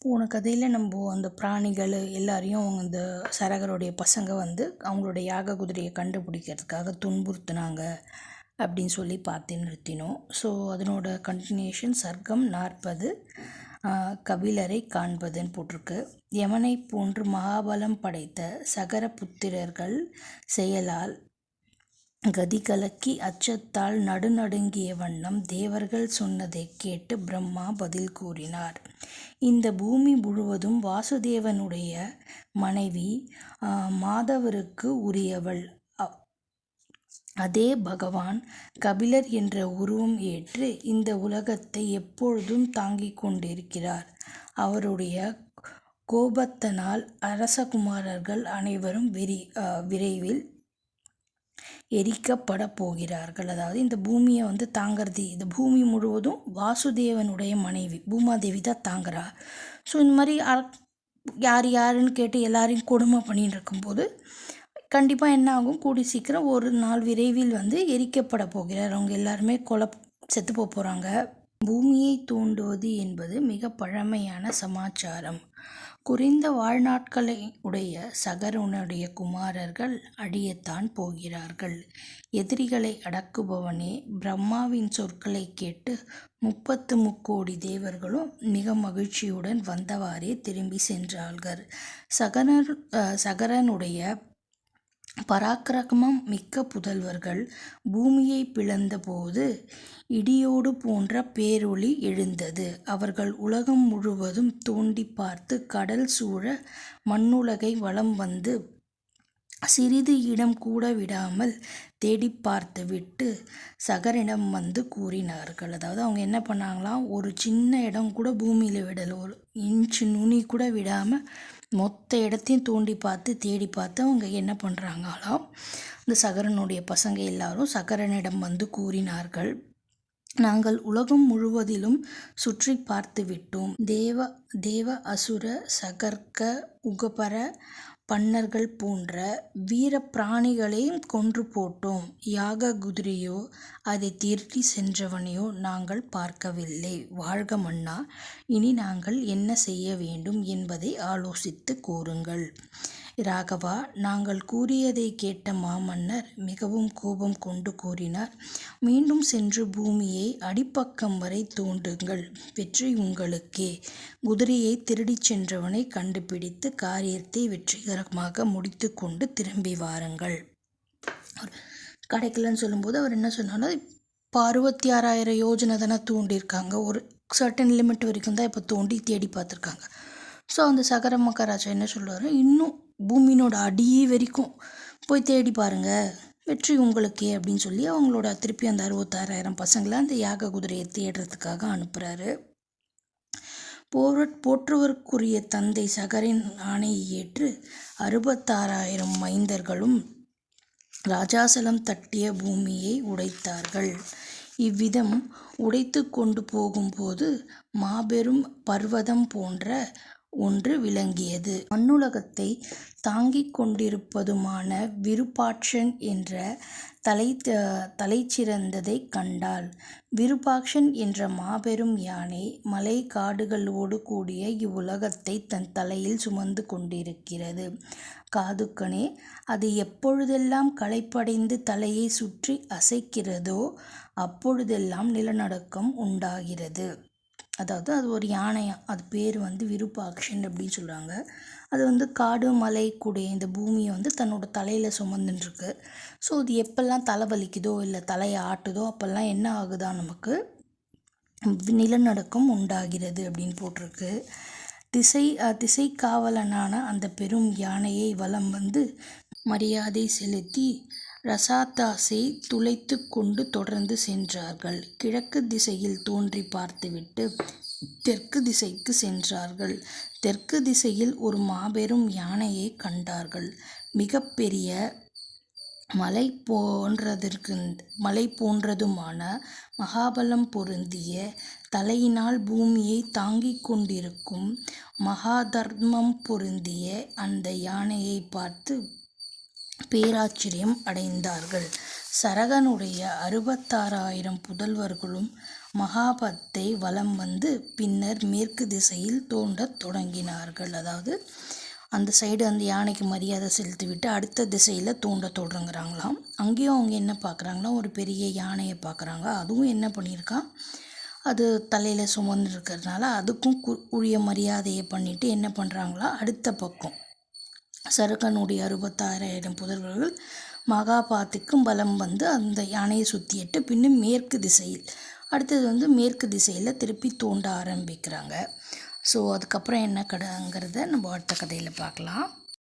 போன கதையில் நம்ம அந்த பிராணிகள் எல்லாரையும் அந்த சரகருடைய பசங்க அவங்களுடைய யாக குதிரையை கண்டுபிடிக்கிறதுக்காக துன்புறுத்துனாங்க அப்படின்னு சொல்லி பார்த்து நிறுத்தினோம். ஸோ அதனோட கண்டினியூஷன் சர்க்கம் 40 கபிலரை காண்பதுன்னு போட்டிருக்கு. யமனை போன்று மகாபலம் படைத்த சகர புத்திரர்கள் செயலால் கதி கலக்கி அச்சத்தால் நடுநடுங்கிய வண்ணம் தேவர்கள் சொன்னதைக் கேட்டு பிரம்மா பதில் கூறினார். இந்த பூமி முழுவதும் வாசுதேவனுடைய மனைவி மாதவருக்கு உரியவள். அதே பகவான் கபிலர் என்ற உருவம் ஏற்று இந்த உலகத்தை எப்பொழுதும் தாங்கிக் கொண்டிருக்கிறார். அவருடைய கோபத்தினால் அரசகுமாரர்கள் அனைவரும் விரைவில் எரிக்கப்பட போகிறார்கள். அதாவது இந்த பூமியை தாங்கிறது, இந்த பூமி முழுவதும் வாசுதேவனுடைய மனைவி பூமாதேவி தான் தாங்குறா. ஸோ இந்த மாதிரி யார் யாருன்னு கேட்டு எல்லாரையும் கொடுமை பண்ணிட்டு இருக்கும்போது கண்டிப்பாக என்ன ஆகும், கூடி சீக்கிரம் ஒரு நாள் விரைவில் எரிக்கப்பட போகிறார். அவங்க எல்லாருமே செத்து போகிறாங்க. பூமியை தோண்டுவது என்பது மிக பழமையான சமாச்சாரம். குறைந்த வாழ்நாட்களை உடைய சகரனுடைய குமாரர்கள் அழியத்தான் போகிறார்கள். எதிரிகளை அடக்குபவனே, பிரம்மாவின் சொற்களை கேட்டு 30 முக்கோடி தேவர்களும் மிக மகிழ்ச்சியுடன் வந்தவாறே திரும்பி சென்றார்கள். சகரனுடைய பராக்கிரமம் மிக்க புதல்வர்கள் பூமியை பிளந்த போது இடியோடு போன்ற பேரொளி எழுந்தது. அவர்கள் உலகம் முழுவதும் தோண்டி பார்த்து கடல் சூழ மண்ணுலகை வலம் வந்து சிறிது இடம் கூட விடாமல் தேடி பார்த்து விட்டு சகரிடம் கூறினார்கள். அதாவது அவங்க என்ன பண்ணாங்களாம், ஒரு சின்ன இடம் கூட பூமியில் விடலை, ஒரு இன்ச்சு நுனி கூட விடாமல் மொத்த இடத்தையும் தோண்டி பார்த்து தேடி பார்த்து அவங்க என்ன பண்ணுறாங்களாம், இந்த சகரனுடைய பசங்க எல்லாரும் சகரனிடம் கூறினார்கள், நாங்கள் உலகம் முழுவதிலும் சுற்றி பார்த்து விட்டோம். தேவ அசுர சகர்க்க உகபர பன்னர்கள் போன்ற வீர பிராணிகளையும் கொன்று போட்டோம். யாக குதிரையோ அதை திருடி சென்றவனையோ நாங்கள் பார்க்கவில்லை. வாழ்க மன்னா, இனி நாங்கள் என்ன செய்ய வேண்டும் என்பதை ஆலோசித்து கூறுங்கள். ராகவா, நாங்கள் கூறியதை கேட்ட மாமன்னர் மிகவும் கோபம் கொண்டு கூறினார், மீண்டும் சென்று பூமியை அடிப்பக்கம் வரை தோண்டுங்கள், வெற்றி உங்களுக்கே. குதிரையை திருடிச் சென்றவனை கண்டுபிடித்து காரியத்தை வெற்றிகரமாக முடித்து கொண்டு திரும்பி வாருங்கள். கிடைக்கலன்னு சொல்லும்போது அவர் என்ன சொன்னார்னா, இப்போ 66,000 யோஜனை தானே தோண்டியிருக்காங்க, ஒரு சர்டன் லிமிட் வரைக்கும் தான் இப்போ தோண்டி தேடி பார்த்துருக்காங்க. ஸோ அந்த சகர மகாராஜா என்ன சொல்கிறாரு, இன்னும் பூமியினோட அடி வரைக்கும் போய் தேடி பாருங்கள், வெற்றி உங்களுக்கே அப்படின்னு சொல்லி அவங்களோட திருப்பி அந்த 66,000 பசங்களை அந்த யாக குதிரையை தேடுறதுக்காக அனுப்புகிறாரு. போற்றுவதற்குரிய தந்தை சகரின் ஆணையை ஏற்று 66,000 மைந்தர்களும் ராஜாசலம் தட்டிய பூமியை உடைத்தார்கள். இவ்விதம் உடைத்து கொண்டு போகும்போது மாபெரும் பர்வதம் போன்ற ஒன்று விளங்கியது. மண்ணுலகத்தை தாங்கிக் கொண்டிருப்பதுமான விருபாட்சன் என்ற தலைச்சிறந்ததை கண்டாள். விருபாக்ஷன் என்ற மாபெரும் யானை மலை காடுகளோடு கூடிய இவ்வுலகத்தை தன் தலையில் சுமந்து கொண்டிருக்கிறது. காதுக்கனே, அது எப்பொழுதெல்லாம் களைப்படைந்து தலையை சுற்றி அசைக்கிறதோ அப்பொழுதெல்லாம் நிலநடுக்கம் உண்டாகிறது. அதாவது அது ஒரு யானையா, அது பேர் விருபாக்ஷன் அப்படின்னு சொல்கிறாங்க. அது காடு மலை கூடிய இந்த பூமியை தன்னோட தலையில் சுமந்துட்டுருக்கு. ஸோ அது எப்பெல்லாம் தலை வலிக்குதோ இல்லை தலையை ஆட்டுதோ அப்போல்லாம் என்ன ஆகுதா, நமக்கு நிலநடுக்கம் உண்டாகிறது அப்படின்னு போட்டிருக்கு. திசை காவலனான அந்த பெரும் யானையை வலம் மரியாதை செலுத்தி ரசாத்தாசை துளைத்து கொண்டு தொடர்ந்து சென்றார்கள். கிழக்கு திசையில் தோன்றி பார்த்துவிட்டு தெற்கு திசைக்கு சென்றார்கள். தெற்கு திசையில் ஒரு மாபெரும் யானையை கண்டார்கள். மிகப்பெரிய மலை போன்றதுமான மகாபலம் பொருந்திய தலையினால் பூமியை தாங்கிக் கொண்டிருக்கும் மகாதர்மம் பொருந்திய அந்த யானையை பார்த்து பேராச்சரியம் அடைந்தார்கள். சரகனுடைய 66,000 புதல்வர்களும் மகாபத்தை வலம் வந்து பின்னர் மேற்கு திசையில் தோண்டத் தொடங்கினார்கள். அதாவது அந்த சைடு அந்த யானைக்கு மரியாதை செலுத்திவிட்டு அடுத்த திசையில் தோண்ட தொடங்குறாங்களாம். அங்கேயும் அவங்க என்ன பார்க்குறாங்கன்னா, ஒரு பெரிய யானையை பார்க்குறாங்க. அதுவும் என்ன பண்ணியிருக்கான், அது தலையில் சுமந்து இருக்கிறதுனால அதுக்கும் உரிய மரியாதையை பண்ணிவிட்டு என்ன பண்ணுறாங்களா, அடுத்த பக்கம் சருக்கனுடைய 66,000 புதல்வர்கள் மகாபாத்துக்கும் பலம் வந்து அந்த யானையை சுற்றிட்டு பின்னும் மேற்கு திசையில் அடுத்தது வந்து மேற்கு திசையில் திருப்பி தோண்ட ஆரம்பிக்கிறாங்க. ஸோ அதுக்கப்புறம் என்ன கதைங்கிறத நம்ம அடுத்த கதையில் பார்க்கலாம்.